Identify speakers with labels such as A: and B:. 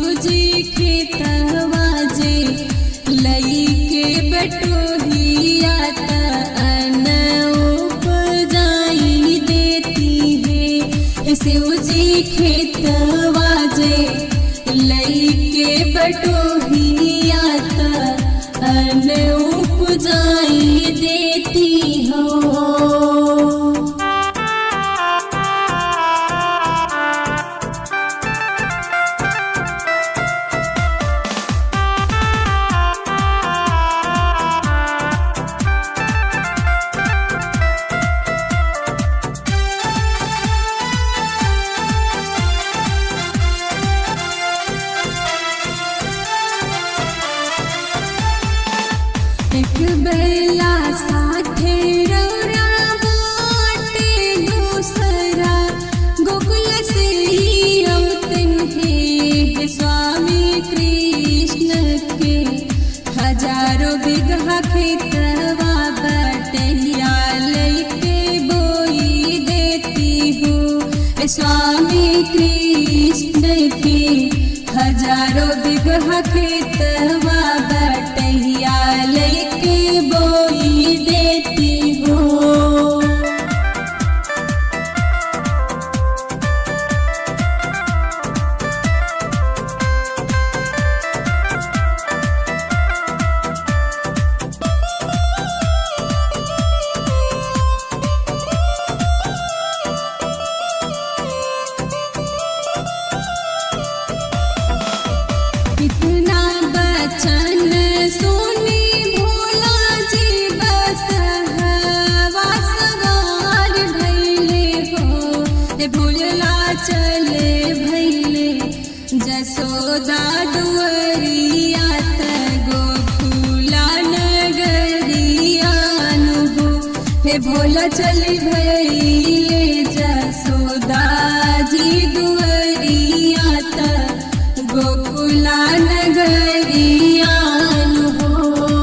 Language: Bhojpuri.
A: शिवजी खेतवा जे लई के बटोहिया अन उपजाई देती है। शिवजी खेतवा जे लई के बटोहिया अन उपजाई देती हो। एक बेला साथे रौरा बाटे दूसरा गोकुल से ही अवतन है। स्वामी कृष्ण के हजारों बिगहा खेतवा बटहिया लैके बोई देती हूँ। स्वामी कृष्ण के हजारों बिगहा खेतवा बटहिया लैके बोई देती हूँ। कितना बचन सुनी भोला जी बस हवा सवार भैले हो। भोला चले भैले जसोदा दुअरिया गोकुला नगरिया हो। भोला चले भैले